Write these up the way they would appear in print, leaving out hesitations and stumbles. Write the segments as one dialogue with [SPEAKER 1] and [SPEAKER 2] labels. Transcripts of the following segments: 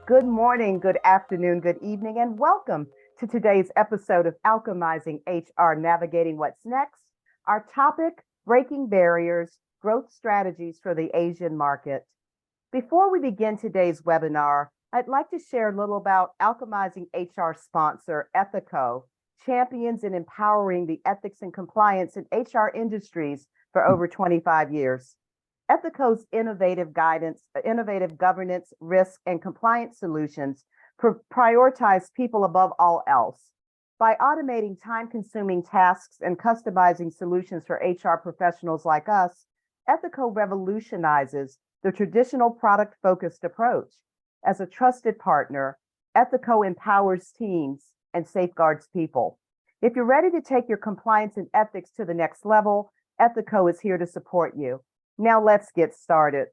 [SPEAKER 1] Good morning, good afternoon, good evening, and welcome to today's episode of Alchemizing HR, Navigating What's Next. Our topic, breaking barriers, growth strategies for the Asian market. Before we begin today's webinar, I'd like to share a little about Alchemizing HR sponsor, Ethico, champions in empowering the ethics and compliance in HR industries for over 25 years. Ethico's innovative governance, risk, and compliance solutions prioritize people above all else. By automating time-consuming tasks and customizing solutions for HR professionals like us, Ethico revolutionizes the traditional product-focused approach. As a trusted partner, Ethico empowers teams and safeguards people. If you're ready to take your compliance and ethics to the next level, Ethico is here to support you. Now let's get started.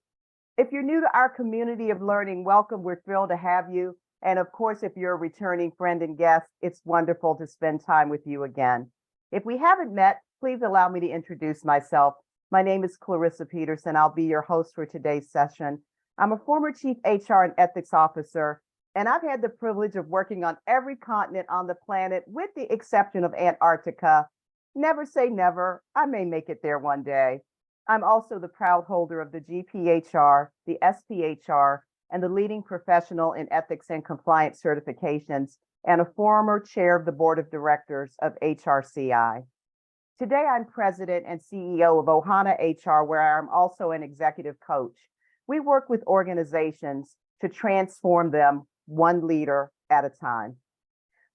[SPEAKER 1] If you're new to our community of learning, welcome. We're thrilled to have you. And of course, if you're a returning friend and guest, it's wonderful to spend time with you again. If we haven't met, please allow me to introduce myself. My name is Clarissa Peterson. I'll be your host for today's session. I'm a former Chief HR and Ethics Officer, and I've had the privilege of working on every continent on the planet, with the exception of Antarctica. Never say never. I may make it there one day. I'm also the proud holder of the GPHR, the SPHR, and the leading professional in ethics and compliance certifications, and a former chair of the board of directors of HRCI. Today, I'm president and CEO of Ohana HR, where I'm also an executive coach. We work with organizations to transform them one leader at a time.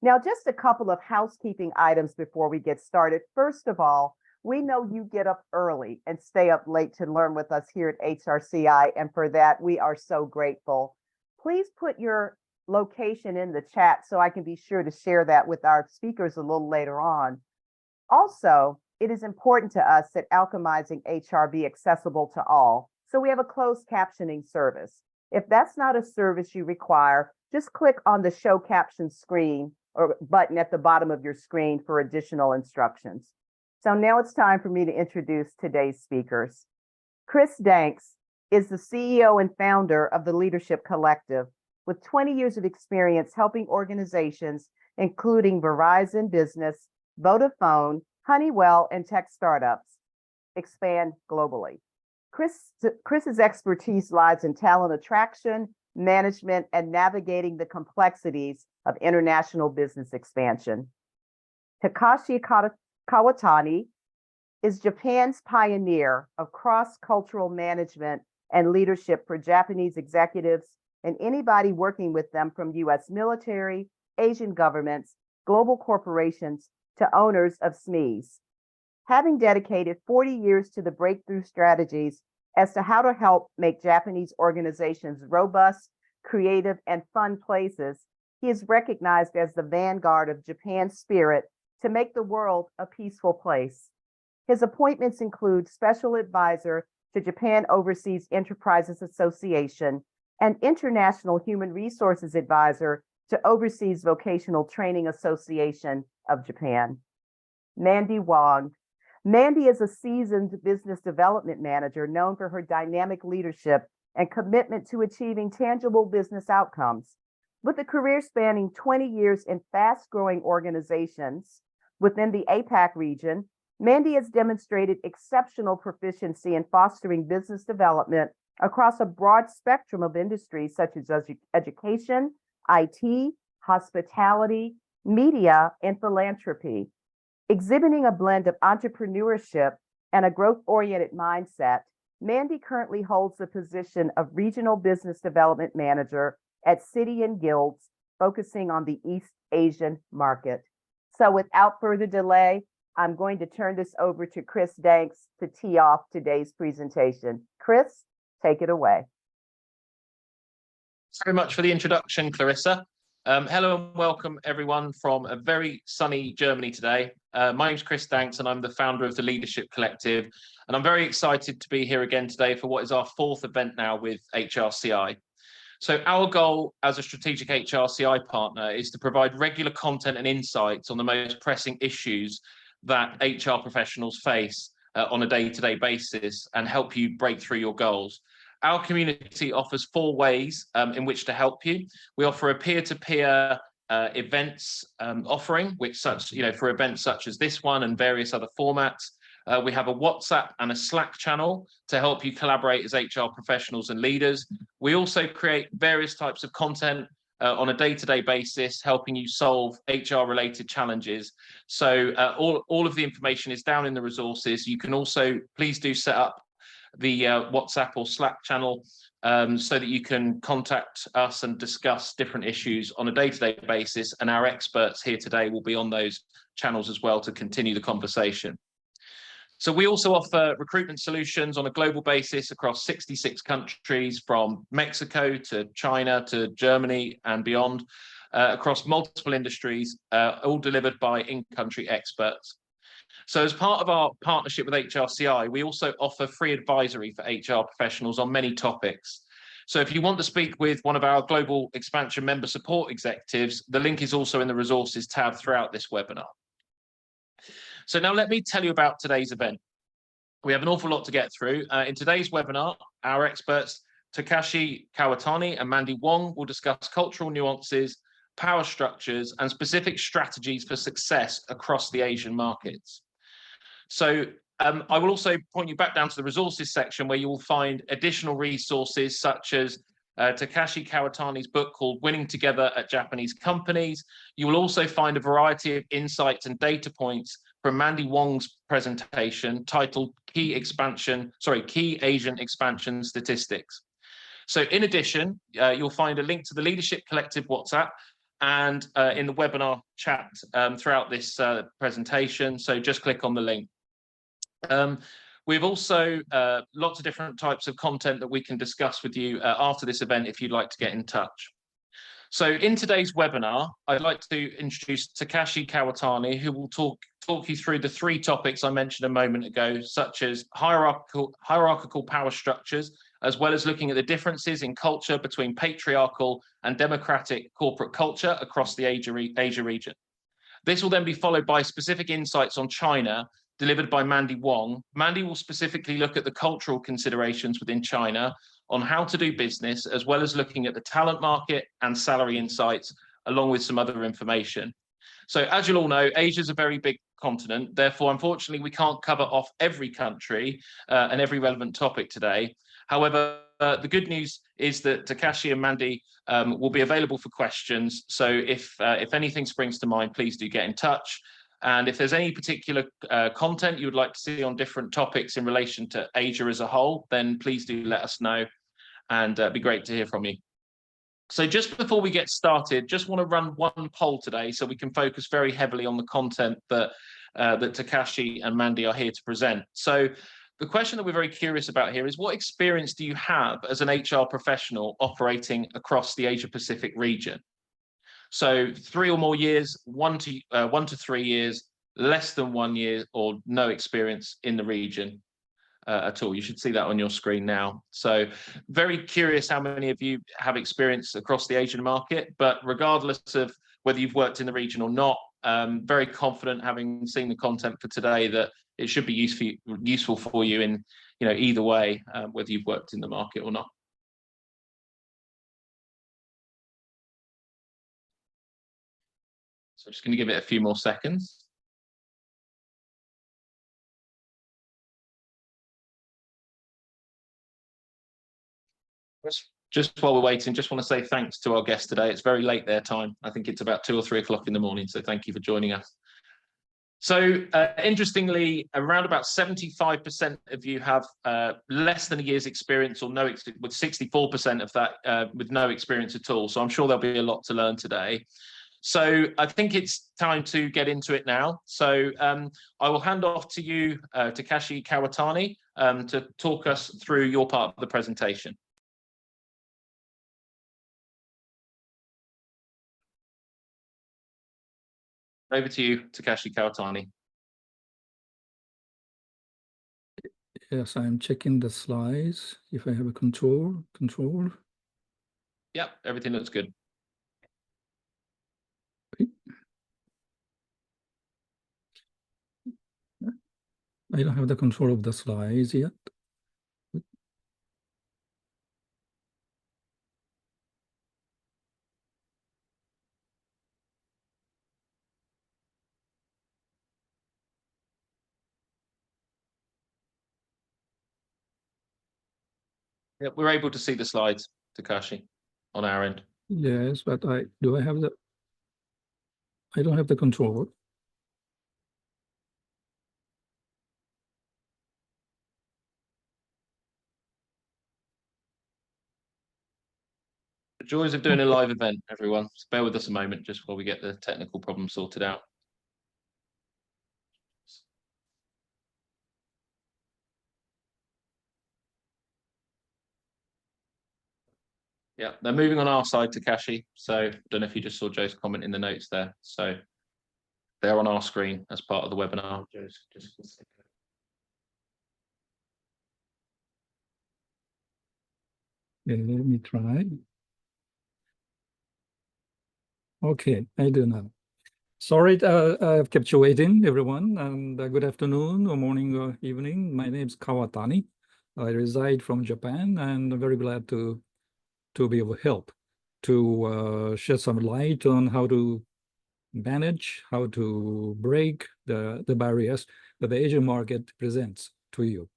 [SPEAKER 1] Now, just a couple of housekeeping items before we get started. First of all, we know you get up early and stay up late to learn with us here at HRCI, and for that, we are so grateful. Please put your location in the chat so I can be sure to share that with our speakers a little later on. Also, it is important to us that Alchemizing HR be accessible to all, so we have a closed captioning service. If that's not a service you require, just click on the show caption screen or button at the bottom of your screen for additional instructions. So now it's time for me to introduce today's speakers. Chris Danks is the CEO and founder of the Leadership Collective, with 20 years of experience helping organizations, including Verizon Business, Vodafone, Honeywell, and tech startups, expand globally. Chris's expertise lies in talent attraction, management, and navigating the complexities of international business expansion. Takashi Kawatani is Japan's pioneer of cross-cultural management and leadership for Japanese executives and anybody working with them, from U.S. military, Asian governments, global corporations, to owners of SMEs. Having dedicated 40 years to the breakthrough strategies as to how to help make Japanese organizations robust, creative, and fun places, he is recognized as the vanguard of Japan's spirit to make the world a peaceful place. His appointments include Special Advisor to Japan Overseas Enterprises Association and International Human Resources Advisor to Overseas Vocational Training Association of Japan. Mandy Wong. Mandy is a seasoned business development manager known for her dynamic leadership and commitment to achieving tangible business outcomes. With a career spanning 20 years in fast-growing organizations within the APAC region, Mandy has demonstrated exceptional proficiency in fostering business development across a broad spectrum of industries such as education, IT, hospitality, media, and philanthropy. Exhibiting a blend of entrepreneurship and a growth-oriented mindset, Mandy currently holds the position of Regional Business Development Manager at City and Guilds, focusing on the East Asian market. So without further delay, I'm going to turn this over to Chris Danks to tee off today's presentation. Chris, take it away.
[SPEAKER 2] Thanks very much for the introduction, Clarissa. Hello and welcome everyone from a very sunny Germany today. My name's Chris Danks and I'm the founder of the Leadership Collective, and I'm very excited to be here again today for what is our fourth event now with HRCI. So our goal as a strategic HRCI partner is to provide regular content and insights on the most pressing issues that HR professionals face on a day-to-day basis and help you break through your goals. Our community offers 4 ways in which to help you. We offer a peer-to-peer events offering, which for events such as this one and various other formats. We have a WhatsApp and a Slack channel to help you collaborate as HR professionals and leaders. We also create various types of content on a day-to-day basis, helping you solve HR-related challenges. So all of the information is down in the resources. You can also, please do set up the WhatsApp or Slack channel so that you can contact us and discuss different issues on a day-to-day basis. And our experts here today will be on those channels as well to continue the conversation. So we also offer recruitment solutions on a global basis across 66 countries, from Mexico to China to Germany and beyond, across multiple industries, all delivered by in-country experts. So as part of our partnership with HRCI, we also offer free advisory for HR professionals on many topics. So if you want to speak with one of our global expansion member support executives, the link is also in the resources tab throughout this webinar. So now let me tell you about today's event. We have an awful lot to get through. In today's webinar, our experts, Takashi Kawatani and Mandy Wong, will discuss cultural nuances, power structures, and specific strategies for success across the Asian markets. So I will also point you back down to the resources section, where you will find additional resources such as Takashi Kawatani's book called Winning Together at Japanese Companies. You will also find a variety of insights and data points from Mandy Wong's presentation titled Key Asian Expansion Statistics. So in addition, you'll find a link to the Leadership Collective WhatsApp and in the webinar chat throughout this presentation. So just click on the link. We've also lots of different types of content that we can discuss with you after this event if you'd like to get in touch. So in today's webinar, I'd like to introduce Takashi Kawatani, who will talk you through the 3 topics I mentioned a moment ago, such as hierarchical power structures, as well as looking at the differences in culture between patriarchal and democratic corporate culture across the Asia region. This will then be followed by specific insights on China, delivered by Mandy Wong. Mandy will specifically look at the cultural considerations within China, on how to do business, as well as looking at the talent market and salary insights, along with some other information. So as you'll all know, Asia is a very big continent. Therefore, unfortunately, we can't cover off every country and every relevant topic today. However, the good news is that Takashi and Mandy will be available for questions. So if anything springs to mind, please do get in touch. And if there's any particular content you would like to see on different topics in relation to Asia as a whole, then please do let us know, and it'd be great to hear from you. So just before we get started, just want to run one poll today so we can focus very heavily on the content that Takashi and Mandy are here to present. So the question that we're very curious about here is, what experience do you have as an HR professional operating across the Asia Pacific region? So 3 or more years, 1 to 3 years, less than 1 year, or no experience in the region at all. You should see that on your screen now. So very curious how many of you have experience across the Asian market, but regardless of whether you've worked in the region or not, very confident, having seen the content for today, that it should be useful for you in either way, whether you've worked in the market or not. So I'm just going to give it a few more seconds. Just while we're waiting, just want to say thanks to our guests today. It's very late their time. I think it's about 2 or 3 o'clock in the morning. So thank you for joining us. So interestingly, around about 75% of you have less than a year's experience, or with 64% of that with no experience at all. So I'm sure there'll be a lot to learn today. So I think it's time to get into it now. So I will hand off to you, Takashi Kawatani, to talk us through your part of the presentation. Over to you, Takashi Kawatani.
[SPEAKER 3] Yes, I'm checking the slides. If I have a control.
[SPEAKER 2] Yep, everything looks good.
[SPEAKER 3] Okay. I don't have the control of the slides yet.
[SPEAKER 2] Yeah, we're able to see the slides, Takashi, on our end.
[SPEAKER 3] Yes, but I don't have the control.
[SPEAKER 2] The joys of doing a live event, everyone. So bear with us a moment just while we get the technical problem sorted out. Yeah, they're moving on our side, Takashi. So I don't know if you just saw Joe's comment in the notes there. So they're on our screen as part of the webinar.
[SPEAKER 3] Okay, let me try. Okay, I do now. Sorry, I've kept you waiting, everyone, and good afternoon, or morning, or evening. My name is Kawatani. I reside from Japan, and I'm very glad to be able to help to shed some light on how to manage, how to break the barriers that the Asian market presents to you.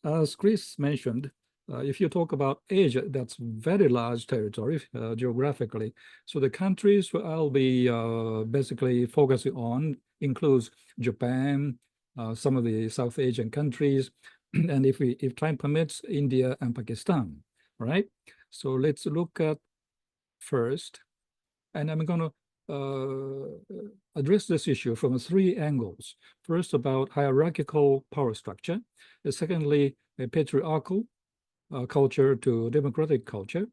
[SPEAKER 3] As Chris mentioned, if you talk about Asia, that's very large territory geographically. So the countries I'll be basically focusing on includes Japan, some of the South Asian countries, and if time permits, India and Pakistan, right? So let's look at first, and I'm going to address this issue from 3 angles. First, about hierarchical power structure. Secondly, a patriarchal culture to democratic culture.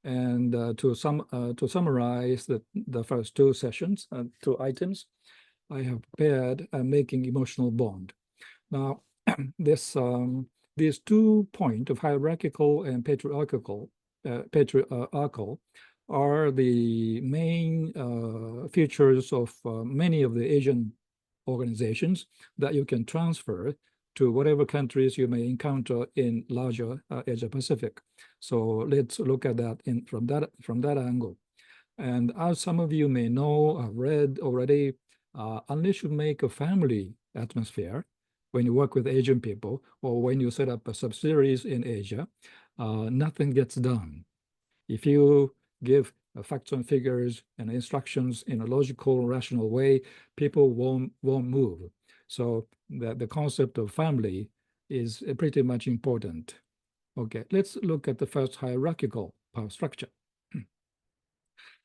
[SPEAKER 3] And to summarize the first 2 sessions, 2 items, I have prepared making emotional bond. Now, these 2 points of hierarchical and patriarchal are the main features of many of the Asian organizations that you can transfer to whatever countries you may encounter in larger Asia Pacific. So let's look at that from that angle. And as some of you may know, I've read already, unless you make a family atmosphere when you work with Asian people or when you set up a subsidiaries in Asia, nothing gets done. If you give facts and figures and instructions in a logical, rational way, people won't move. So the concept of family is pretty much important. Okay, let's look at the first hierarchical power structure.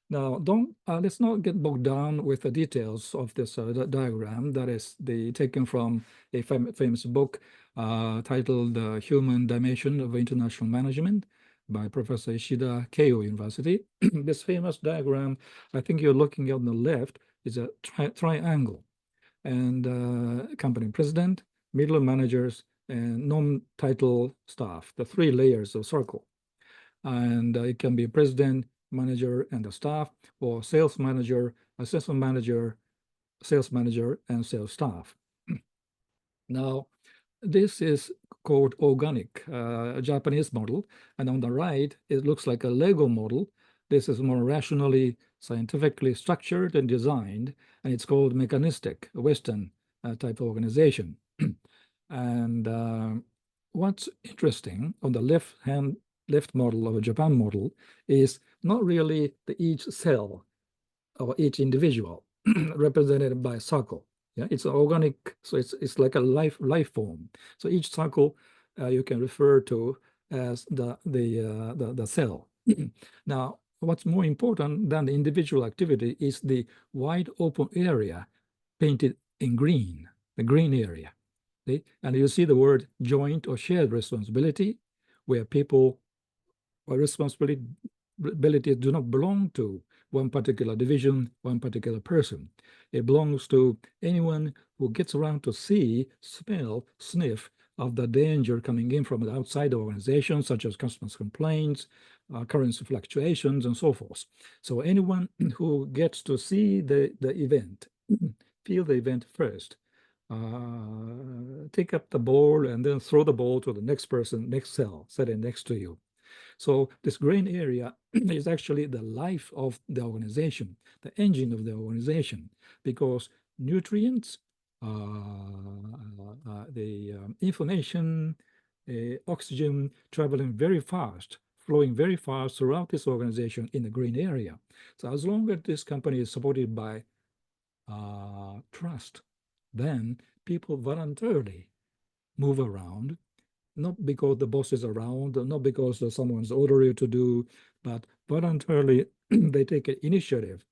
[SPEAKER 3] Now, let's not get bogged down with the details of this diagram that is taken from a famous book titled The Human Dimension of International Management by Professor Ishida, Keio University. This famous diagram, I think you're looking on the left, is a triangle. And company president, middle managers, and non-title staff, the 3 layers of circle. And it can be president, manager, and the staff, or sales manager, assistant manager, sales manager, and sales staff. Now, this is called organic, a Japanese model. And on the right, it looks like a Lego model. This is more rationally, scientifically structured and designed, and it's called mechanistic, a Western type of organization. And what's interesting on the left model of a Japan model is not really each cell or each individual represented by a circle. Yeah, it's organic, so it's like a life form. So each circle you can refer to as the cell. Now, what's more important than the individual activity is the wide open area painted in green, the green area. See? And you see the word joint or shared responsibility, where people or responsibilities do not belong to one particular division, one particular person. It belongs to anyone who gets around to see, smell, sniff of the danger coming in from the outside organization, such as customers' complaints, currency fluctuations, and so forth. So anyone who gets to see the event, feel the event first, take up the ball and then throw the ball to the next person, next cell sitting next to you. So this green area is actually the life of the organization, the engine of the organization, because nutrients, the information, oxygen traveling very fast, flowing very fast throughout this organization in the green area. So as long as this company is supported by trust, then people voluntarily move around, not because the boss is around, not because someone's ordered you to do, but voluntarily they take an initiative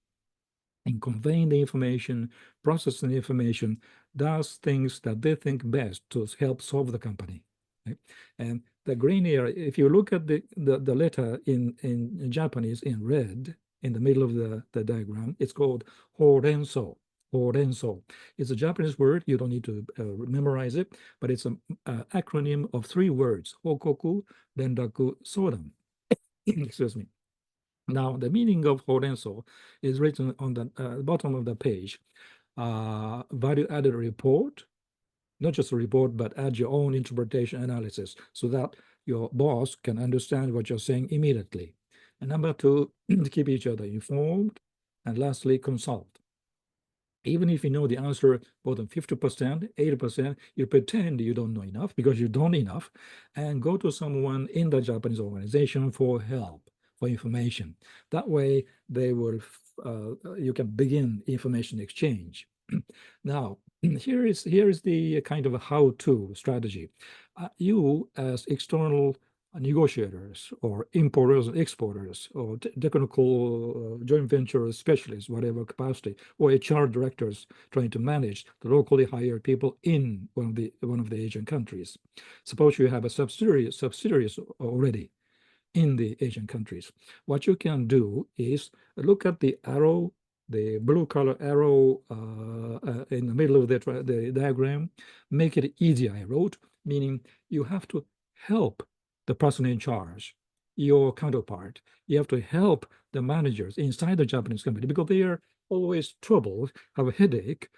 [SPEAKER 3] in conveying the information, processing the information, does things that they think best to help solve the company. Right? And the green area, if you look at the letter in Japanese in red, in the middle of the diagram, it's called horenso. Horenso. It's a Japanese word. You don't need to memorize it, but it's an acronym of 3 words: Hokoku, Rendaku, Sodan. Excuse me. Now, the meaning of horenso is written on the bottom of the page. Value-added report, not just a report, but add your own interpretation analysis so that your boss can understand what you're saying immediately. And number 2, keep each other informed. And lastly, consult. Even if you know the answer more than 50%, 80%, you pretend you don't know enough because you don't enough, and go to someone in the Japanese organization for help, for information. That way, they will you can begin information exchange. Now, here is the kind of a how-to strategy. You as external negotiators or importers and exporters or technical joint venture specialists, whatever capacity, or HR directors trying to manage the locally hired people in one of the Asian countries. Suppose you have a subsidiaries already in the Asian countries. What you can do is look at the arrow, the blue color arrow in the middle of the diagram, make it easy, I wrote, meaning you have to help the person in charge, your counterpart. You have to help the managers inside the Japanese company because they are always troubled, have a headache,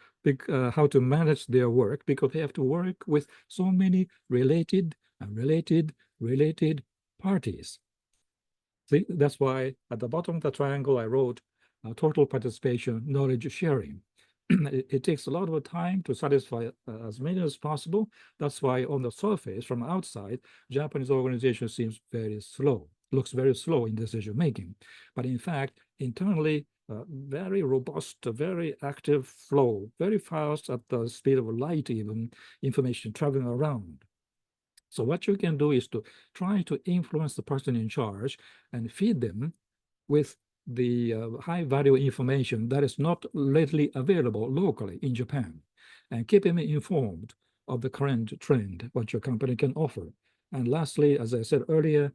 [SPEAKER 3] how to manage their work because they have to work with so many related parties. See, that's why at the bottom of the triangle, I wrote total participation, knowledge sharing. It takes a lot of time to satisfy as many as possible. That's why on the surface, from outside, Japanese organization seems very slow, looks very slow in decision making. But in fact, internally, very robust, very active flow, very fast at the speed of light, even information traveling around. So what you can do is to try to influence the person in charge and feed them with the high value information that is not readily available locally in Japan, and keep them informed of the current trend, what your company can offer. And lastly, as I said earlier,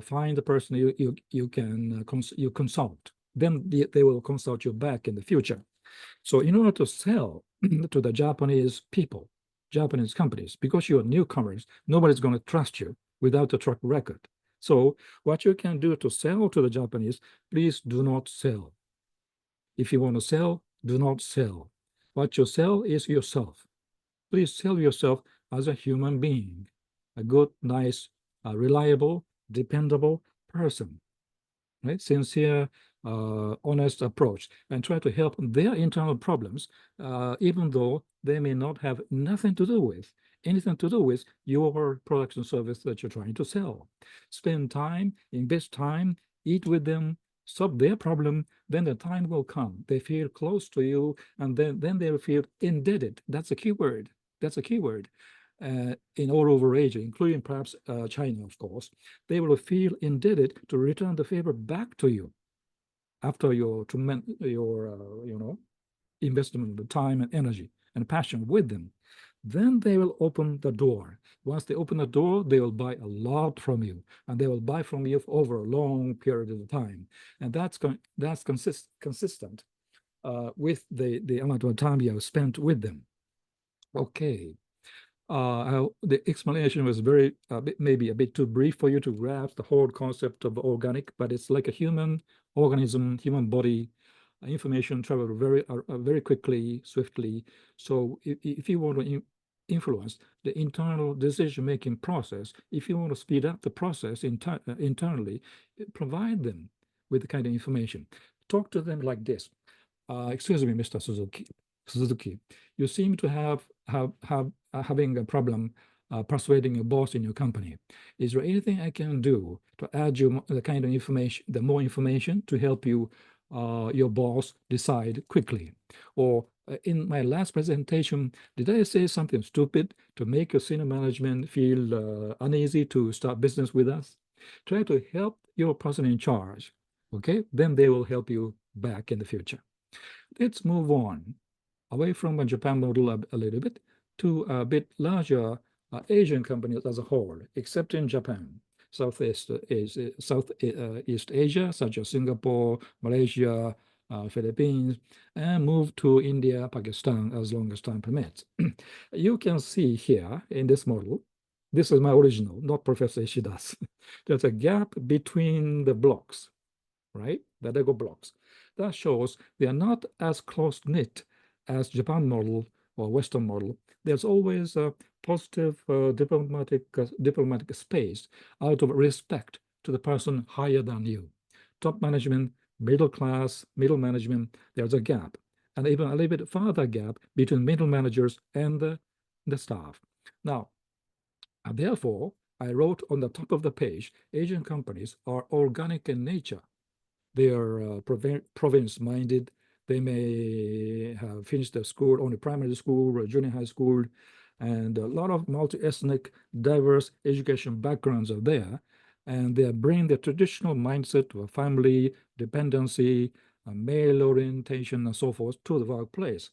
[SPEAKER 3] find the person you can consult. Then they will consult you back in the future. So in order to sell to the Japanese people, Japanese companies, because you're newcomers, nobody's going to trust you without a track record. So what you can do to sell to the Japanese, please do not sell. If you want to sell, do not sell. What you sell is yourself. Please sell yourself as a human being, a good, nice, reliable, dependable person. Right? Sincere, honest approach, and try to help their internal problems, even though they may not have anything to do with your product and service that you're trying to sell. Spend time, invest time, eat with them, solve their problem, then the time will come. They feel close to you, and then they will feel indebted. That's a key word. That's a key word. In all over Asia, including perhaps China, of course, they will feel indebted to return the favor back to you after your investment of time and energy and passion with them. Then they will open the door. Once they open the door, they will buy a lot from you, and they will buy from you over a long period of time, and that's consistent with the amount of time you have spent with them. Okay. The explanation was maybe a bit too brief for you to grasp the whole concept of organic, but it's like a human organism, human body. Information travel very quickly, swiftly. So if you want to influence the internal decision-making process, if you want to speed up the process internally, provide them with the kind of information. Talk to them like this. Excuse me, Mr. Suzuki, you seem to having a problem persuading your boss in your company. Is there anything I can do to add you the kind of information, the more information to help you, your boss decide quickly? Or in my last presentation, did I say something stupid to make your senior management feel uneasy to start business with us? Try to help your person in charge, okay? Then they will help you back in the future. Let's move on away from a Japan model a little bit to a bit larger Asian companies as a whole, except in Japan. Southeast Asia, such as Singapore, Malaysia, Philippines, and move to India, Pakistan, as long as time permits. You can see here in this model, this is my original, not Professor Ishida's. There's a gap between the blocks, right? The Lego blocks. That shows they are not as close-knit as Japan model or Western model. There's always a positive diplomatic space out of respect to the person higher than you. Top management, middle class, middle management, there's a gap. And even a little bit farther gap between middle managers and the staff. Now, therefore, I wrote on the top of the page, Asian companies are organic in nature. They are province-minded. They may have finished their school, only primary school or junior high school, and a lot of multi-ethnic, diverse education backgrounds are there, and they bring the traditional mindset of family, dependency, male orientation, and so forth to the workplace.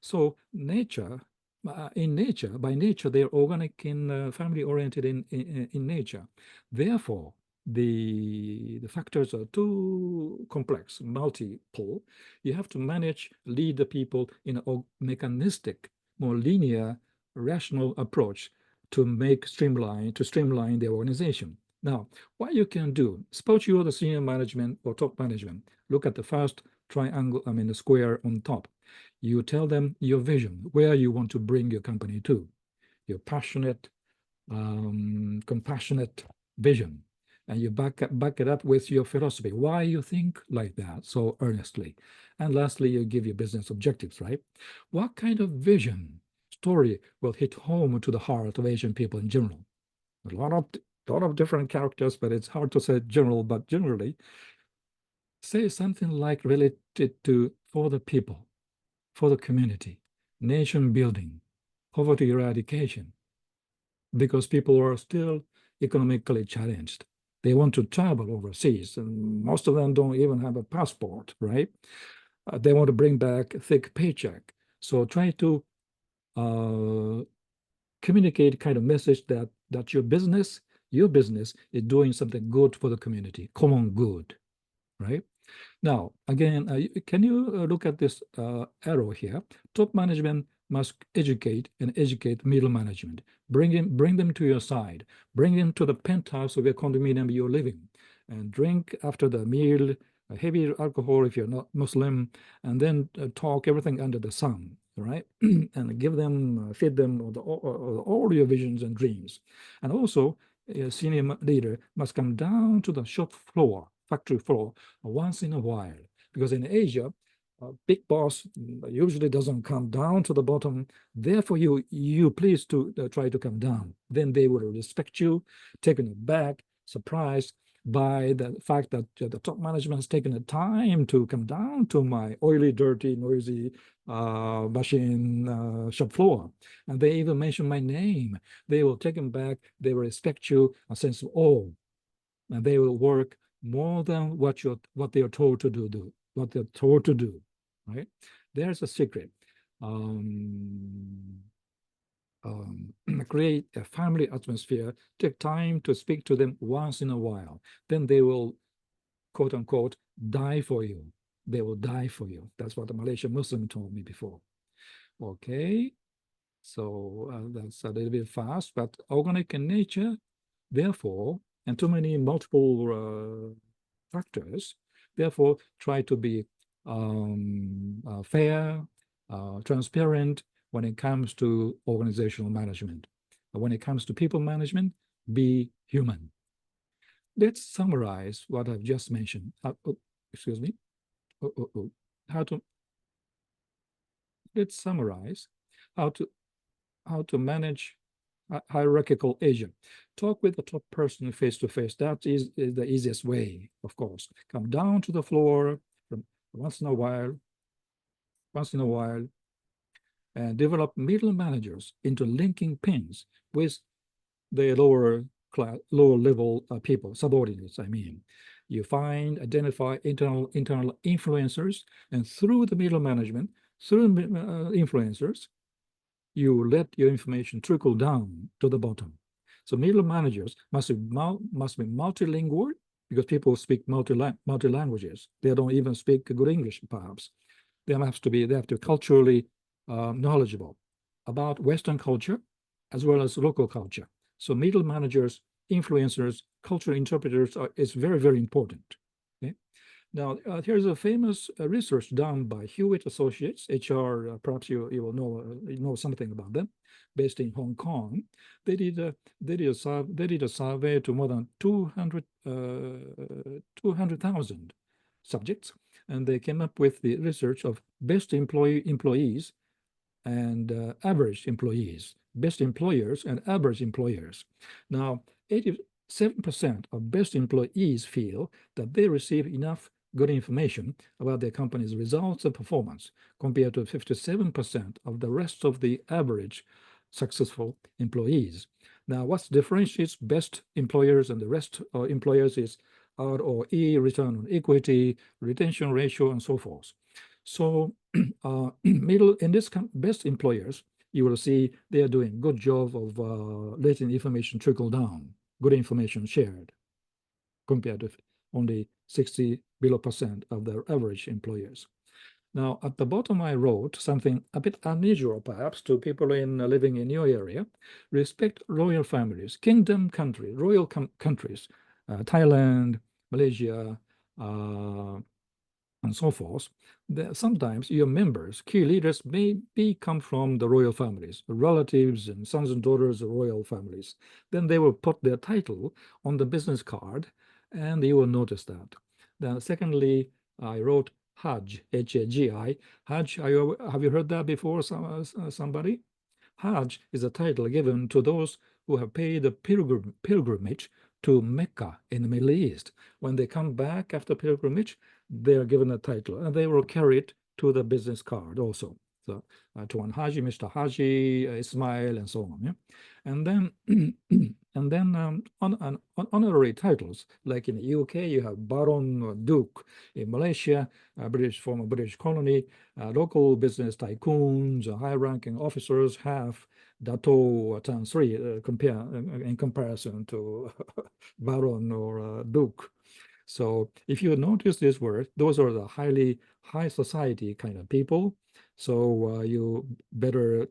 [SPEAKER 3] So nature, by nature, they're organic in family-oriented in nature. Therefore, the factors are too complex, multiple. You have to manage, lead the people in a mechanistic, more linear, rational approach to streamline the organization. Now, what you can do, suppose you are the senior management or top management, look at the first triangle, the square on top. You tell them your vision, where you want to bring your company to, your passionate, compassionate vision. And you back it up with your philosophy, why you think like that so earnestly. And lastly, you give your business objectives, right? What kind of vision, story will hit home to the heart of Asian people in general? A lot of different characters, but it's hard to say general, but generally, say something like related to for the people, for the community, nation building, poverty eradication, because people are still economically challenged. They want to travel overseas, and most of them don't even have a passport, right? They want to bring back a thick paycheck. So try to communicate kind of message that your business is doing something good for the community, common good, right? Now, again, can you look at this arrow here? Top management must educate middle management. Bring them to your side. Bring them to the penthouse of your condominium you're living, and drink after the meal, heavy alcohol if you're not Muslim, and then talk everything under the sun, right? And give them, feed them all your visions and dreams. And also, a senior leader must come down to the shop floor, factory floor, once in a while, because in Asia, a big boss usually doesn't come down to the bottom. Therefore, you please to try to come down. Then they will respect you, taken aback, surprised by the fact that the top management has taken the time to come down to my oily, dirty, noisy machine shop floor. And they even mention my name. They will take them back. They will respect you, a sense of awe. And they will work more than what they are told to do, what they're told to do, right? There's a secret. Create a family atmosphere. Take time to speak to them once in a while. Then they will, quote unquote, die for you. They will die for you. That's what the Malaysian Muslim told me before. Okay, so that's a little bit fast, but organic in nature, therefore, and too many multiple factors, therefore, try to be fair, transparent when it comes to organizational management. When it comes to people management, be human. Let's summarize what I've just mentioned. Excuse me. Let's summarize how to manage hierarchical Asia. Talk with the top person face to face. That is the easiest way, of course. Come down to the floor from once in a while, and develop middle managers into linking pins with the lower level people, subordinates, I mean. You identify internal influencers, and through the middle management, through influencers, you let your information trickle down to the bottom. So middle managers must be multilingual, because people speak multi languages. They don't even speak good English, perhaps. They have to be culturally knowledgeable about Western culture as well as local culture. So middle managers, influencers, cultural interpreters is very, very important. Okay? Now, here's a famous research done by Hewitt Associates, HR, perhaps you will know something about them, based in Hong Kong. They did a survey to more than 200,000 subjects, and they came up with the research of best employees and average employees, best employers and average employers. Now, 87% of best employees feel that they receive enough good information about their company's results and performance, compared to 57% of the rest of the average successful employees. Now, what differentiates best employers and the rest of employers is ROE, return on equity, retention ratio, and so forth. So in this best employers, you will see they are doing good job of letting information trickle down, good information shared, compared to only 60% below of their average employers. Now, at the bottom, I wrote something a bit unusual, perhaps, to people living in your area. Respect royal families, kingdom country, royal countries, Thailand, Malaysia, and so forth. Sometimes your members, key leaders, may come from the royal families, relatives and sons and daughters of royal families. Then they will put their title on the business card, and you will notice that. Then secondly, I wrote Hajj, H-A-G-I. Hajj, have you heard that before, somebody? Hajj is a title given to those who have paid a pilgrimage to Mecca in the Middle East. When they come back after pilgrimage, they are given a title, and they will carry it to the business card also. So Tuan Haji, Mr. Haji, Ismail, and so on. Yeah? And then honorary titles, like in the UK, you have Baron or Duke. In Malaysia, former British colony, local business tycoons, high-ranking officers have Dato Tan Sri, in comparison to Baron or Duke. So if you notice this word, those are the high society kind of people. So you better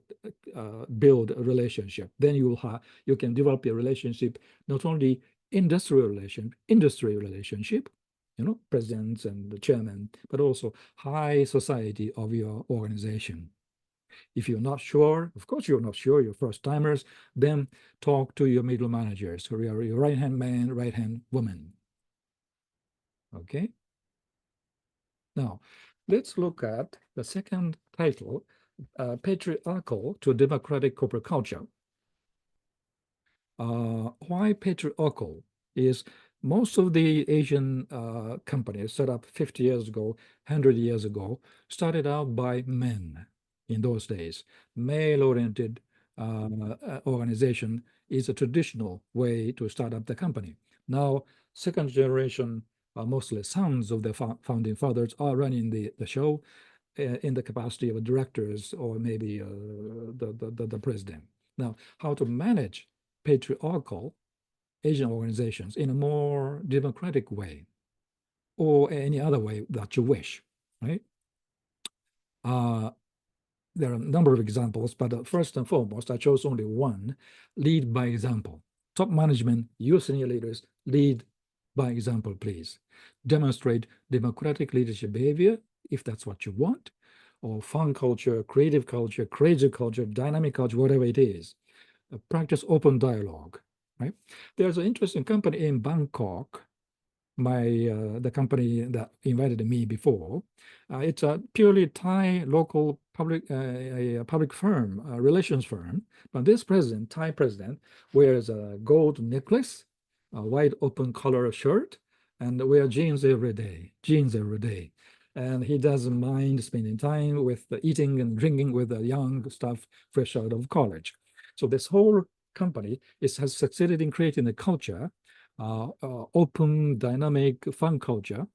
[SPEAKER 3] build a relationship. Then you can develop a relationship, not only industry relationship, presidents and the chairman, but also high society of your organization. If you're not sure, of course you're not sure, you're first timers, then talk to your middle managers, or your right-hand man, right-hand woman. Okay. Now, let's look at the second title, Patriarchal to Democratic Corporate Culture. Why patriarchal is most of the Asian companies set up 50 years ago, 100 years ago, started out by men in those days. Male-oriented organization is a traditional way to start up the company. Now, second generation, mostly sons of the founding fathers, are running the show in the capacity of directors or maybe the president. Now, how to manage patriarchal Asian organizations in a more democratic way, or any other way that you wish, right? There are a number of examples, but first and foremost, I chose only one: lead by example. Top management, you senior leaders, lead by example, please. Demonstrate democratic leadership behavior, if that's what you want, or fun culture, creative culture, crazy culture, dynamic culture, whatever it is. Practice open dialogue, right? There's an interesting company in Bangkok, the company that invited me before. It's a purely Thai local public firm, a relations firm, but this president, Thai president, wears a gold necklace, a wide open collar shirt, and wear jeans every day. And he doesn't mind spending time with eating and drinking with the young stuff fresh out of college. So this whole company has succeeded in creating a culture, open, dynamic, fun culture,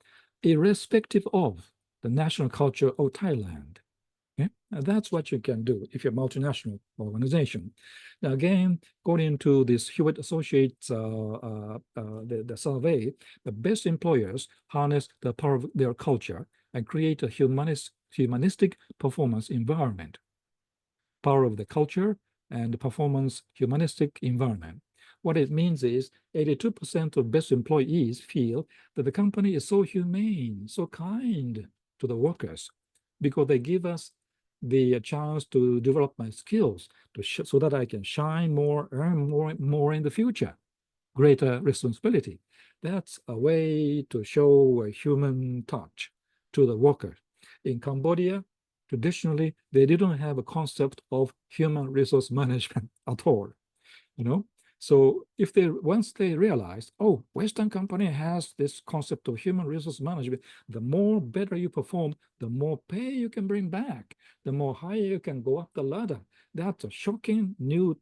[SPEAKER 3] irrespective of the national culture of Thailand. Okay? And that's what you can do if you're a multinational organization. Now, again, according to this Hewitt Associates, the survey, the best employers harness the power of their culture and create a humanistic performance environment. Power of the culture and performance humanistic environment. What it means is 82% of best employees feel that the company is so humane, so kind to the workers, because they give us the chance to develop my skills so that I can shine more, earn more in the future, greater responsibility. That's a way to show a human touch to the worker. In Cambodia, traditionally, they didn't have a concept of human resource management at all, you know. So if once they realized, oh, Western company has this concept of human resource management, the more better you perform, the more pay you can bring back, the more higher you can go up the ladder. That's a shocking new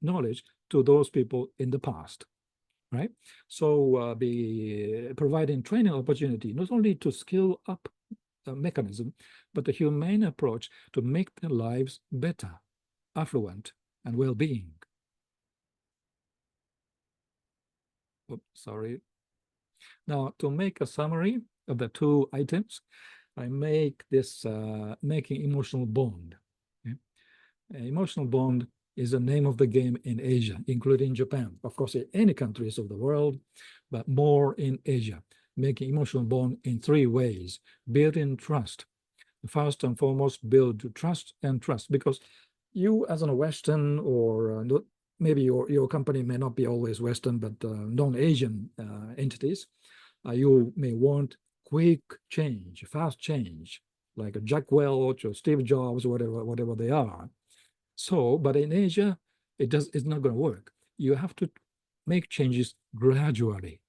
[SPEAKER 3] knowledge to those people in the past, right? So be providing training opportunity, not only to skill up the mechanism, but the humane approach to make their lives better, affluent, and well-being. Oops, sorry. Now, to make a summary of the two items, I make this making emotional bond. Okay? Emotional bond is the name of the game in Asia, including Japan. Of course, in any countries of the world, but more in Asia. Making emotional bond in three ways. Building trust. First and foremost, build trust, because you as a Western or maybe your company may not be always Western, but non-Asian entities, you may want quick change, fast change, like a Jack Welch or Steve Jobs, whatever they are. So, but in Asia, it's not going to work. You have to make changes gradually,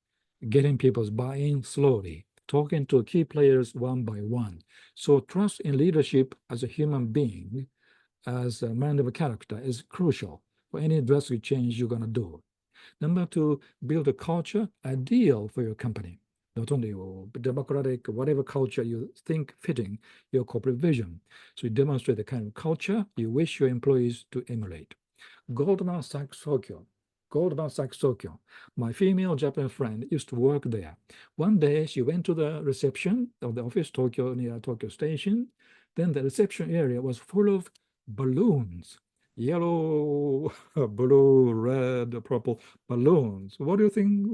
[SPEAKER 3] getting people's buy-in slowly, talking to key players one by one. So trust in leadership as a human being, as a man of a character, is crucial for any drastic change you're going to do. Number two, build a culture ideal for your company, not only your democratic, whatever culture you think fitting your corporate vision. So you demonstrate the kind of culture you wish your employees to emulate. Goldman Sachs Tokyo. My female Japanese friend used to work there. One day she went to the reception of the office, Tokyo, near Tokyo Station. Then the reception area was full of balloons, yellow, blue, red, purple balloons. What do you think?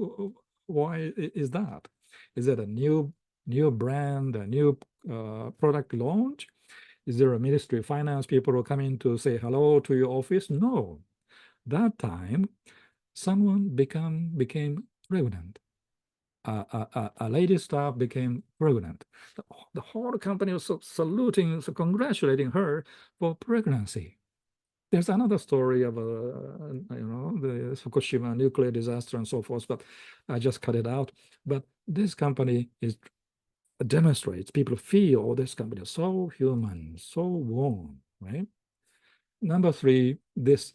[SPEAKER 3] Why is that? Is that a new brand, a new product launch? Is there a Ministry of Finance people who come in to say hello to your office? No. That time, someone became pregnant. A lady staff became pregnant. The whole company was saluting, so congratulating her for pregnancy. There's another story of the Fukushima nuclear disaster and so forth, but I just cut it out. But this company demonstrates, people feel this company is so human, so warm, right? Number three, this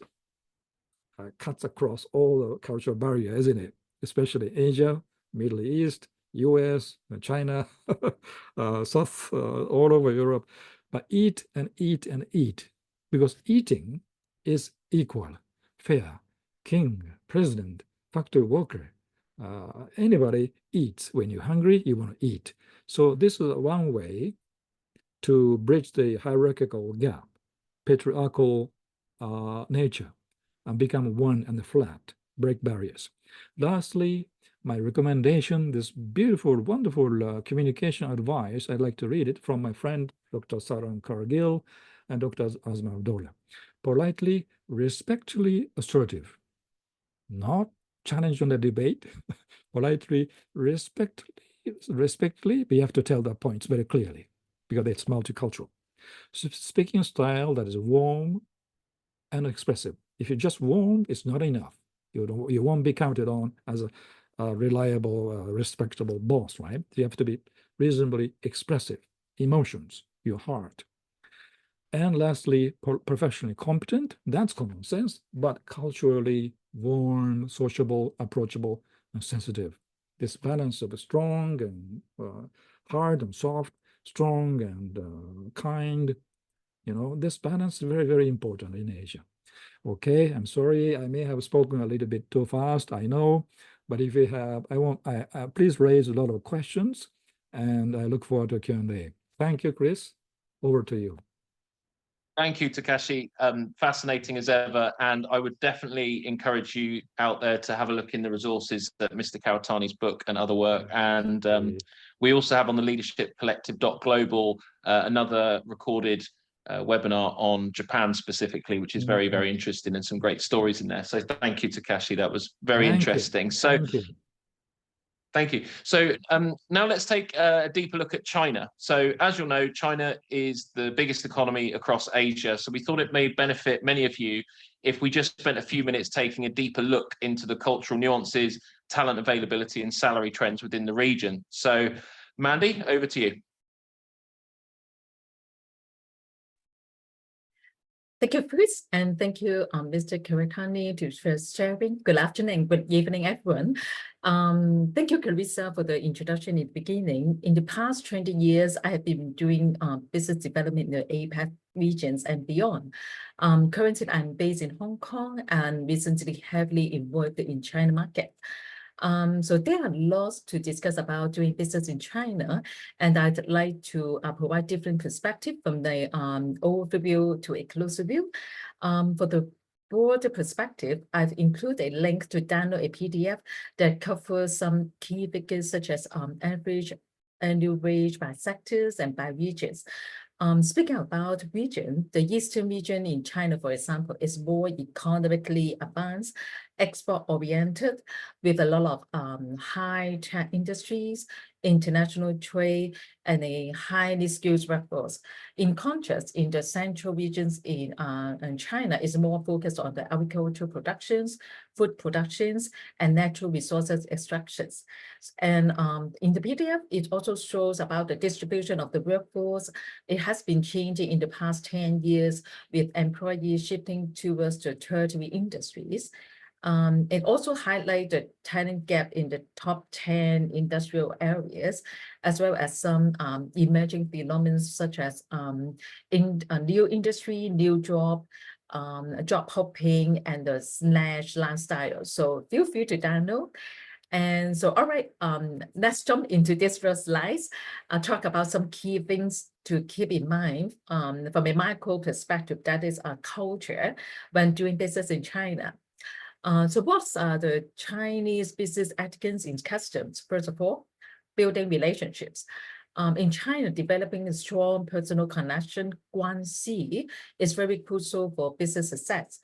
[SPEAKER 3] cuts across all the cultural barriers, isn't it? Especially Asia, Middle East, US, China, South, all over Europe. But eat and eat and eat, because eating is equal, fair. King, president, factory worker, anybody eats. When you're hungry, you want to eat. So this is one way to bridge the hierarchical gap, patriarchal nature, and become one and flat, break barriers. Lastly, my recommendation, this beautiful, wonderful communication advice, I'd like to read it from my friend, Dr. Saran Cargill and Dr. Azma Abdullah. Politely, respectfully assertive, not challenge on the debate. Politely, respectfully, we have to tell the points very clearly because it's multicultural. Speaking style that is warm and expressive. If you're just warm, it's not enough. You won't be counted on as a reliable, respectable boss, right? You have to be reasonably expressive, emotions, your heart. And lastly, professionally competent, that's common sense, but culturally warm, sociable, approachable, and sensitive. This balance of strong and hard and soft, strong and kind, this balance is very, very important in Asia. Okay, I'm sorry, I may have spoken a little bit too fast, I know, but if you have, please raise a lot of questions, and I look forward to Q&A. Thank you, Chris. Over to you.
[SPEAKER 2] Thank you, Takashi. Fascinating as ever. And I would definitely encourage you out there to have a look in the resources that Mr. Kawatani's book and other work. And we also have on the Leadership Collective.global another recorded webinar on Japan specifically, which is very, very interesting and some great stories in there. So thank you, Takashi. That was very interesting. Thank you. So now let's take a deeper look at China. So as you'll know, China is the biggest economy across Asia. So we thought it may benefit many of you if we just spent a few minutes taking a deeper look into the cultural nuances, talent availability, and salary trends within the region. So Mandy, over to you.
[SPEAKER 4] Thank you, Chris, and thank you, Mr. Kawatani, for sharing. Good afternoon, good evening, everyone. Thank you, Carissa, for the introduction in the beginning. In the past 20 years, I have been doing business development in the APAC regions and beyond. Currently, I'm based in Hong Kong and recently heavily involved in China market. So there are lots to discuss about doing business in China, and I'd like to provide different perspective from the overview to a closer view. For the broader perspective, I've included a link to download a PDF that covers some key figures such as average annual wage by sectors and by regions. Speaking about region, the Eastern region in China, for example, is more economically advanced, export-oriented, with a lot of high-tech industries, international trade, and a highly skilled workforce. In contrast, in the central regions in China, is more focused on the agricultural productions, food productions, and natural resources extractions. And in the PDF, it also shows about the distribution of the workforce. It has been changing in the past 10 years with employees shifting towards the tertiary industries. It also highlights the talent gap in the top 10 industrial areas, as well as some emerging phenomena such as in a new industry, new job hopping, and the slash lifestyle. So feel free to download. And so, all right, let's jump into this first slides. I'll talk about some key things to keep in mind from a micro perspective, that is a culture when doing business in China. So what's the Chinese business etiquette and customs? First of all, building relationships. In China, developing a strong personal connection, guanxi, is very crucial for business success.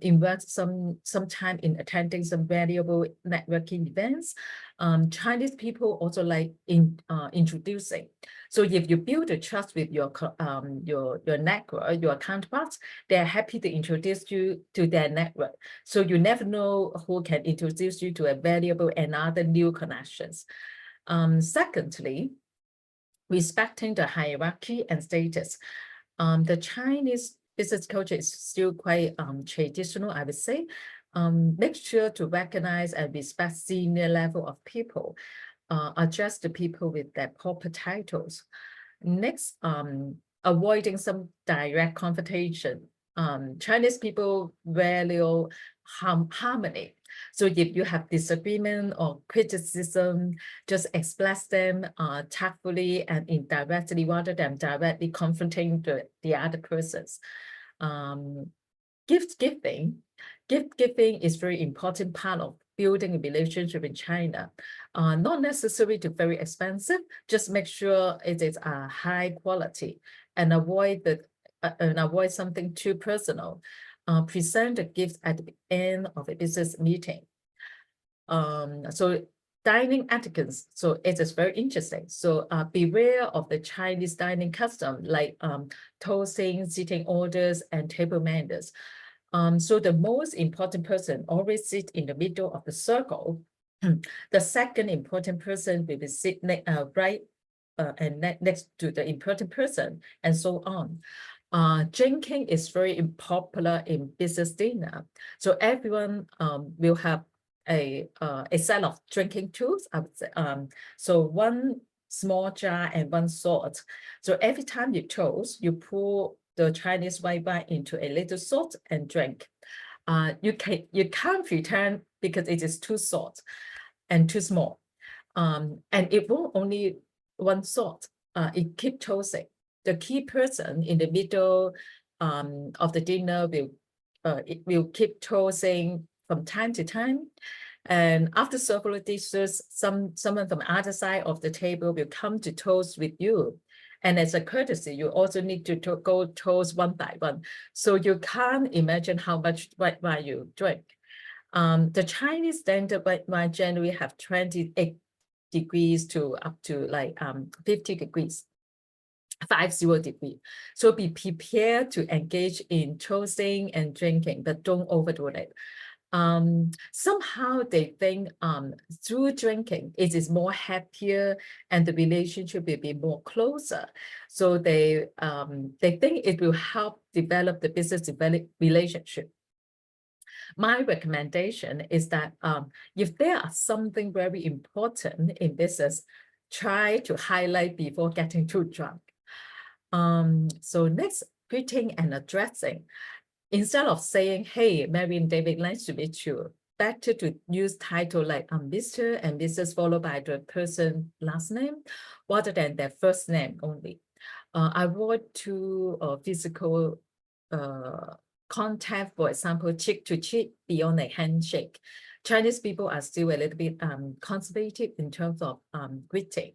[SPEAKER 4] Invest some time in attending some valuable networking events. Chinese people also like introducing. So if you build a trust with your network, your counterparts, they're happy to introduce you to their network. So you never know who can introduce you to a valuable and other new connections. Secondly, respecting the hierarchy and status. The Chinese business culture is still quite traditional, I would say. Make sure to recognize and respect senior level of people, address the people with their proper titles. Next, avoiding some direct confrontation. Chinese people value harmony. So if you have disagreement or criticism, just express them tactfully and indirectly rather than directly confronting the other persons. Gift giving is very important part of building a relationship in China. Not necessarily to very expensive, just make sure it is high quality and avoid something too personal. Present the gifts at the end of a business meeting. So dining etiquette. So it is very interesting. So beware of the Chinese dining custom, like toasting, sitting orders, and table manners. So the most important person always sit in the middle of the circle. The second important person will be sit right and next to the important person, and so on. Drinking is very popular in business dinner. So everyone will have a set of drinking tools, I would say. So one small jar and one salt. So every time you toast, you pour the Chinese white wine into a little salt and drink. You can't pretend because it is too salt and too small. And it won't only one salt. It keep toasting. The key person in the middle of the dinner will keep toasting from time to time. And after several dishes, someone from the other side of the table will come to toast with you. And as a courtesy, you also need to go toast one by one. So you can't imagine how much white wine you drink. The Chinese standard white wine generally have 28 degrees to up to like 50 degrees. 50 degrees. So be prepared to engage in toasting and drinking, but don't overdo it. Somehow they think through drinking it is more happier and the relationship will be more closer. So they think it will help develop the business relationship. My recommendation is that if there are something very important in business, try to highlight before getting too drunk. So next, greeting and addressing. Instead of saying, hey, Mary and David, nice to meet you, better to use title like Mr. and Mrs. followed by the person last name rather than their first name only. Avoid too physical contact, for example, cheek to cheek beyond a handshake. Chinese people are still a little bit conservative in terms of greeting.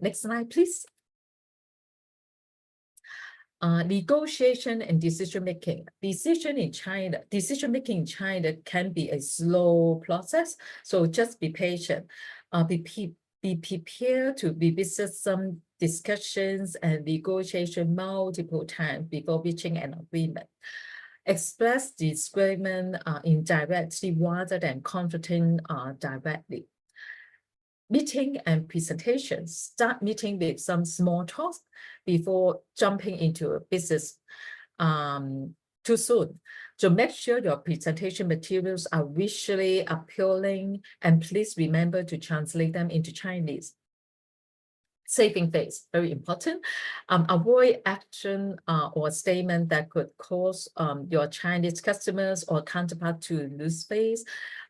[SPEAKER 4] Next slide, please. Negotiation and decision making. Decision making in China can be a slow process. So just be patient. Be prepared to revisit some discussions and negotiation multiple times before reaching an agreement. Express disagreement indirectly rather than confronting directly. Meeting and presentations. Start meeting with some small talks before jumping into a business too soon. So make sure your presentation materials are visually appealing, and please remember to translate them into Chinese. Saving face, very important. Avoid action or statement that could cause your Chinese customers or counterpart to lose face,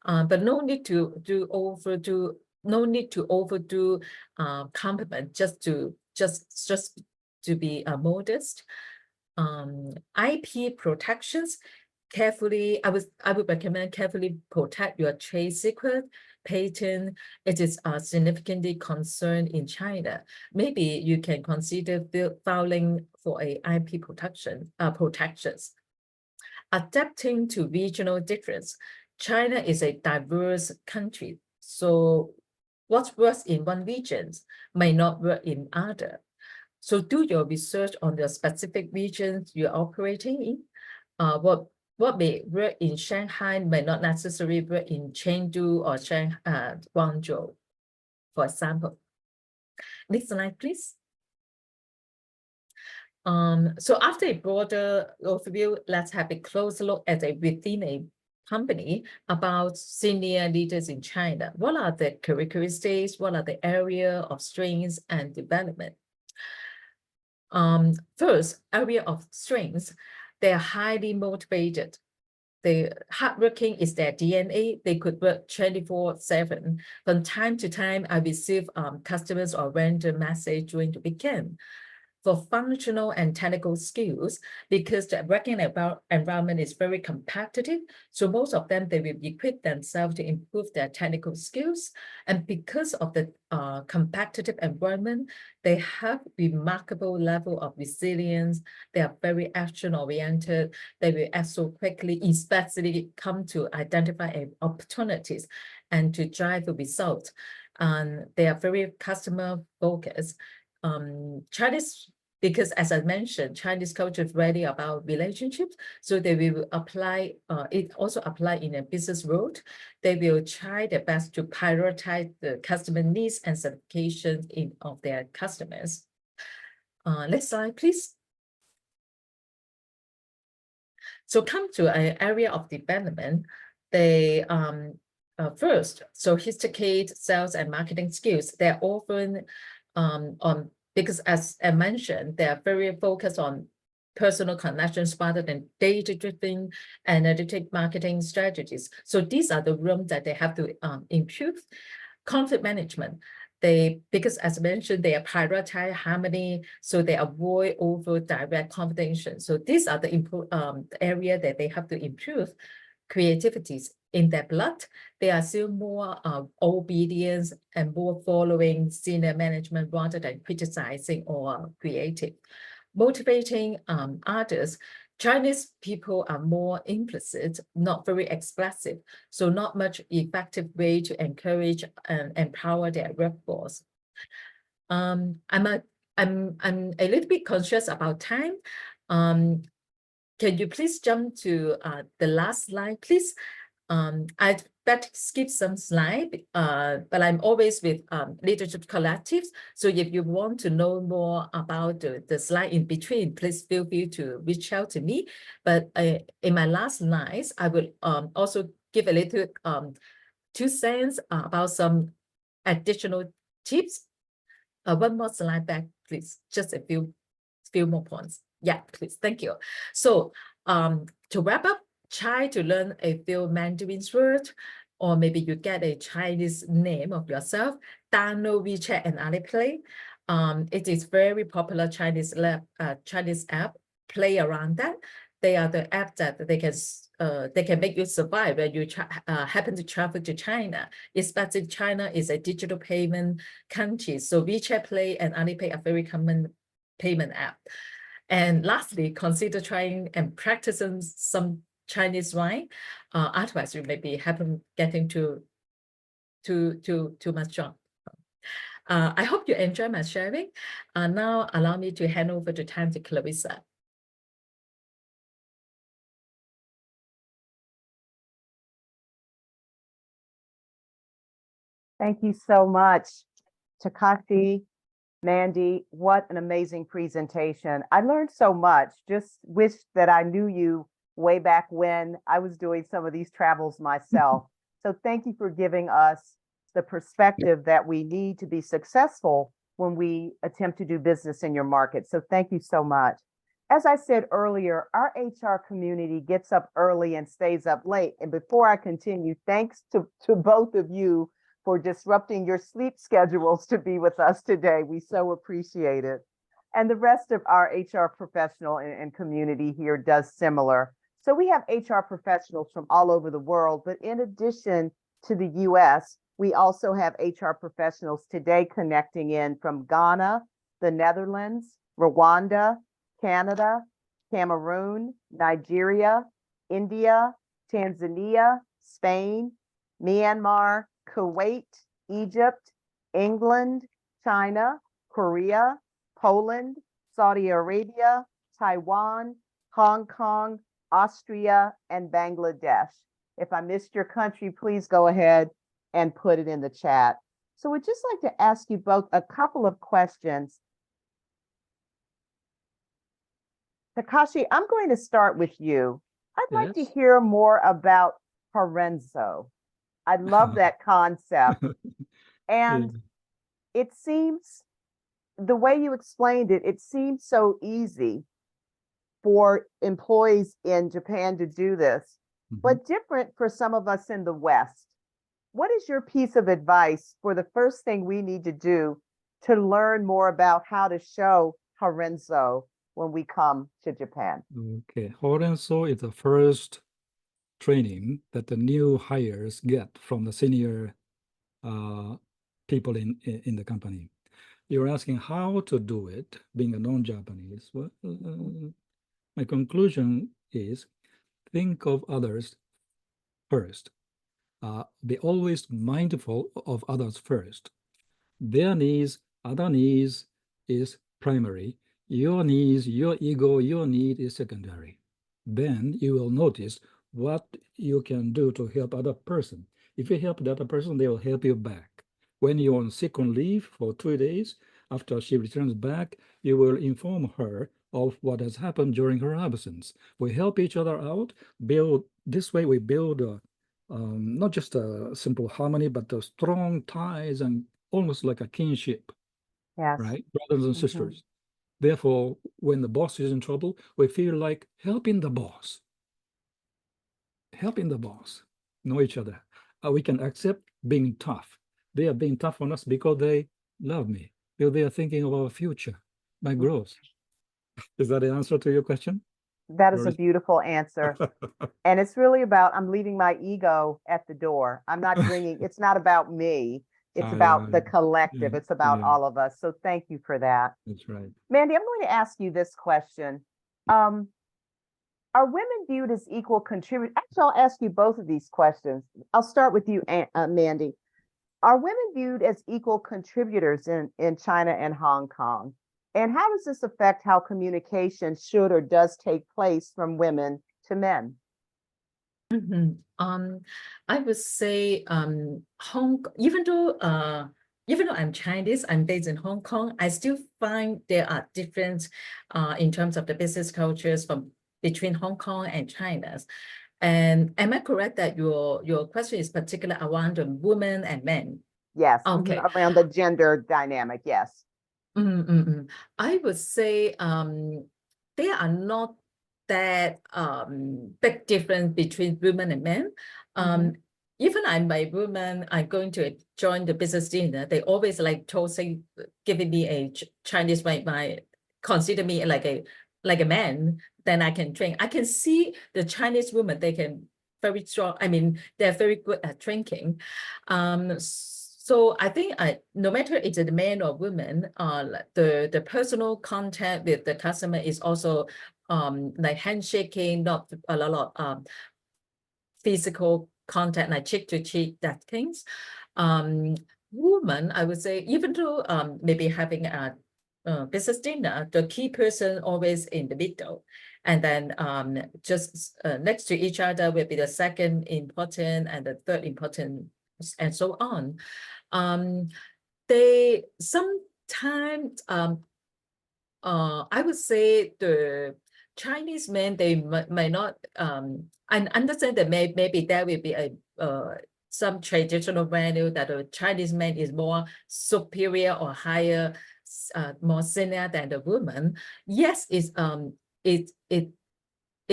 [SPEAKER 4] but no need to overdo compliment, just to be modest. IP protections. Carefully, I would recommend carefully protect your trade secret, patent. It is significantly concerned in China. Maybe you can consider filing for a IP protections. Adapting to regional difference. China is a diverse country, so what works in one region may not work in other. So do your research on the specific regions you're operating in. What may work in Shanghai may not necessarily work in Chengdu or Guangzhou, for example. Next slide, please. So after a broader overview, let's have a closer look at within a company about senior leaders in China. What are the characteristics? What are the area of strengths and development? First, area of strengths. They are highly motivated. Hardworking is their DNA. They could work 24/7. From time to time, I receive customers or random message during the weekend. for functional and technical skills, because the working environment is very competitive. So most of them, they will equip themselves to improve their technical skills. And because of the competitive environment, they have remarkable level of resilience. They are very action-oriented. They will act so quickly, especially come to identify opportunities and to drive the result. And they are very customer-focused. Chinese, because as I mentioned, Chinese culture is really about relationships. So they will apply, it also apply in a business world. They will try their best to prioritize the customer needs and certifications of their customers. Next slide, please. So come to an area of development. They first, sophisticated sales and marketing skills. They're often on, because as I mentioned, they are very focused on personal connections rather than data-driven analytic marketing strategies. So these are the rooms that they have to improve. Conflict management. Because as mentioned, they prioritize harmony, so they avoid over direct confrontation. So these are the area that they have to improve. Creativities in their blood, they are still more obedience and more following senior management rather than criticizing or creative. Motivating others. Chinese people are more implicit, not very expressive, so not much effective way to encourage and empower their workforce. I'm a little bit conscious about time. Can you please jump to the last slide, please? I'd better skip some slide, but I'm always with leadership collectives. So if you want to know more about the slide in between, please feel free to reach out to me. But in my last slides, I will also give a little 2 cents about some additional tips. One more slide back, please. Just a few more points. Yeah, please. Thank you. So to wrap up, try to learn a few Mandarin words, or maybe you get a Chinese name of yourself. Download WeChat and Alipay. It is very popular Chinese app. Play around that. They are the app that they can make you survive when you happen to travel to China. Especially China is a digital payment country, so WeChat Play and Alipay are very common payment app. And lastly, consider trying and practicing some Chinese wine. Otherwise, you may be getting too much drunk. I hope you enjoy my sharing. Now allow me to hand over the time to Clarissa.
[SPEAKER 1] Thank you so much, Takashi, Mandy. What an amazing presentation. I learned so much. Just wish that I knew you way back when I was doing some of these travels myself. So thank you for giving us the perspective that we need to be successful when we attempt to do business in your market. So thank you so much. As I said earlier, our HR community gets up early and stays up late. And before I continue, thanks to both of you for disrupting your sleep schedules to be with us today. We so appreciate it. And the rest of our HR professional and community here does similar. So we have HR professionals from all over the world, but in addition to the US, we also have HR professionals today connecting in from Ghana, the Netherlands, Rwanda, Canada, Cameroon, Nigeria, India, Tanzania, Spain, Myanmar, Kuwait, Egypt, England, China, Korea, Poland, Saudi Arabia, Taiwan, Hong Kong, Austria, and Bangladesh. If I missed your country, please go ahead and put it in the chat. So we'd just like to ask you both a couple of questions. Takashi, I'm going to start with you. I'd like to hear more about Parenzo. I love that concept. And it seems, the way you explained it, it seems so easy for employees in Japan to do this, but different for some of us in the West. What is your piece of advice for the first thing we need to do to learn more about how to show Horenzo when we come to Japan?
[SPEAKER 3] Okay, Horenso is the first training that the new hires get from the senior people in the company. You're asking how to do it, being a non-Japanese. Well, my conclusion is think of others first. Be always mindful of others first. Their needs, other needs is primary. Your needs, your ego, your need is secondary. Then you will notice what you can do to help other person. If you help the other person, they will help you back. When you're on sick on leave for 2 days, after she returns back, you will inform her of what has happened during her absence. We help each other out, build, this way we build not just a simple harmony, but the strong ties and almost like a kinship,
[SPEAKER 1] Yes.
[SPEAKER 3] right? Brothers and sisters. Therefore, when the boss is in trouble, we feel like helping the boss. Helping the boss. Know each other. We can accept being tough. They are being tough on us because they love me. Because they are thinking of our future, my growth. Is that the answer to your question?
[SPEAKER 1] That is a
[SPEAKER 3] Very-
[SPEAKER 1] beautiful answer. And it's really about, I'm leaving my ego at the door. I'm not bringing, it's not about me. It's about the collective.
[SPEAKER 3] yeah,
[SPEAKER 1] It's about
[SPEAKER 3] yeah.
[SPEAKER 1] all of us. So thank you for that.
[SPEAKER 3] That's right.
[SPEAKER 1] Mandy, I'm going to ask you this question. Are women viewed as equal contributors? Actually, I'll ask you both of these questions. I'll start with you, Mandy. Are women viewed as equal contributors in China and Hong Kong? And how does this affect how communication should or does take place from women to men?
[SPEAKER 4] I would say even though I'm Chinese, I'm based in Hong Kong, I still find there are different in terms of the business cultures from between Hong Kong and China. And am I correct that your question is particular around the women and men?
[SPEAKER 1] Yes,
[SPEAKER 4] Okay.
[SPEAKER 1] around the gender dynamic, yes.
[SPEAKER 4] I would say there are not that big difference between women and men. Even I'm my woman, I'm going to join the business dinner. They always like toasting, giving me a Chinese my consider me like a man. Then I can drink. I can see the Chinese women. They can very strong. I mean, they're very good at drinking. So I think no matter it's a man or woman, the personal contact with the customer is also like handshaking, not a lot of physical contact, like cheek to cheek, that things. Woman, I would say, even though maybe having a business dinner, the key person always in the middle. And then just next to each other will be the second important and the third important, and so on. They sometimes I would say the Chinese men, they might not I understand that maybe there will be a some traditional value that a Chinese man is more superior or higher, more senior than the woman. Yes, it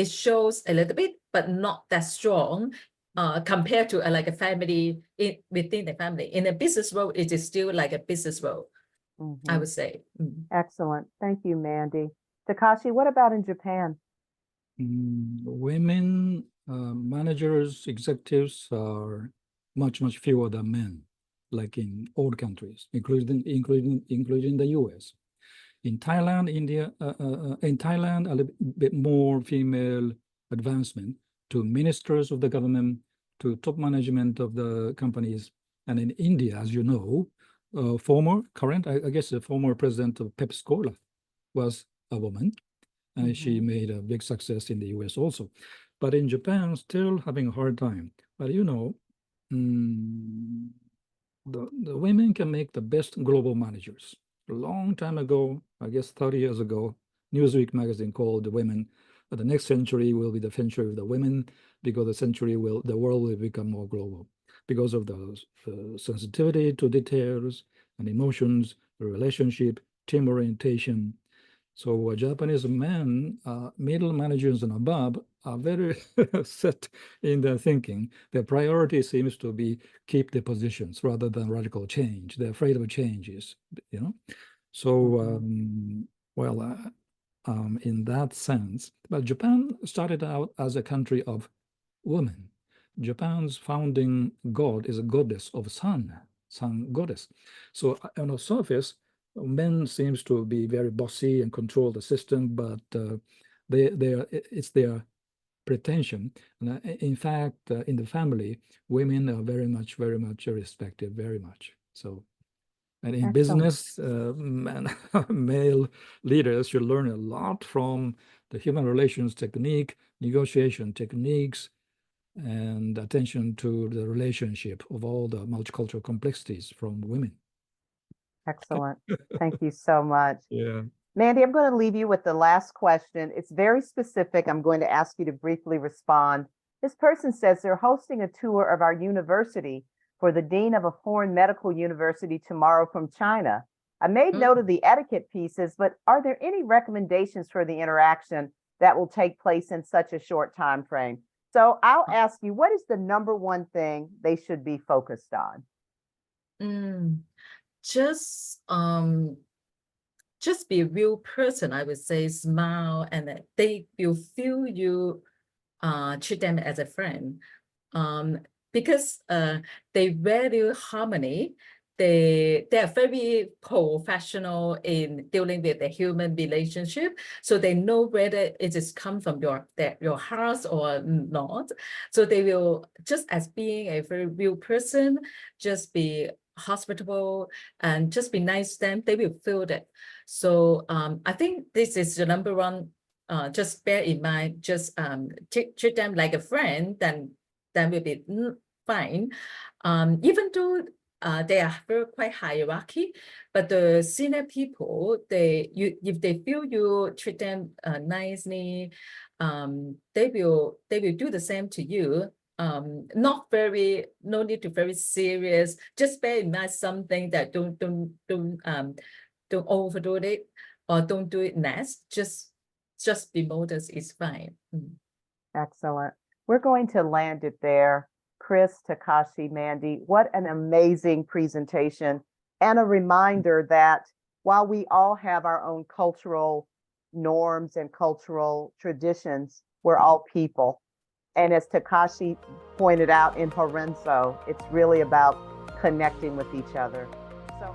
[SPEAKER 4] shows a little bit, but not that strong. Compared to like a family within the family. In a business world, it is still like a business world, I would say.
[SPEAKER 1] Excellent. Thank you, Mandy. Takashi, what about in Japan?
[SPEAKER 3] Women managers, executives are much fewer than men, like in all countries, including the US. In Thailand, in Thailand, a little bit more female advancement to ministers of the government, to top management of the companies. And in India, as you know, I guess the former president of Pepsi Cola was a woman. And she made a big success in the US also. But in Japan, still having a hard time. But you know, the women can make the best global managers. A long time ago, I guess 30 years ago, Newsweek magazine called the women, the next century will be the century of the women, because the world will become more global because of the sensitivity to details and emotions, the relationship, team orientation. So Japanese men, middle managers and above, are very set in their thinking. Their priority seems to be keep the positions rather than radical change. They're afraid of changes, you know. So Well, in that sense, but Japan started out as a country of women. Japan's founding god is a goddess of sun goddess. So on the surface, men seems to be very bossy and control the system, but it's their pretension. And in fact, in the family, women are very much respected, very much. So, and in
[SPEAKER 1] Excellent.
[SPEAKER 3] business, male leaders should learn a lot from the human relations technique, negotiation techniques, and attention to the relationship of all the multicultural complexities from women.
[SPEAKER 1] Excellent. Thank you so much.
[SPEAKER 3] Yeah.
[SPEAKER 1] Mandy, I'm going to leave you with the last question. It's very specific. I'm going to ask you to briefly respond. This person says they're hosting a tour of our university for the dean of a foreign medical university tomorrow from China. I made note of the etiquette pieces, but are there any recommendations for the interaction that will take place in such a short time frame? So I'll ask you, what is the number one thing they should be focused on?
[SPEAKER 4] Just be a real person. I would say smile, and that they will feel you treat them as a friend, because they value harmony. They are very professional in dealing with the human relationship, so they know whether it is come from your heart or not. So they will, just as being a very real person, just be hospitable and just be nice to them. They will feel that. So I think this is the number one. Just bear in mind, just treat them like a friend, then will be fine. Even though they are quite hierarchy, but the senior people, if they feel you treat them nicely, they will do the same to you. No need to very serious. Just bear in mind something that don't overdo it, or don't do it next. Just be modest is fine.
[SPEAKER 1] Excellent. We're going to land it there. Chris, Takashi, Mandy, what an amazing presentation, and a reminder that while we all have our own cultural norms and cultural traditions, we're all people. And as Takashi pointed out in Horenzo, it's really about connecting with each other. So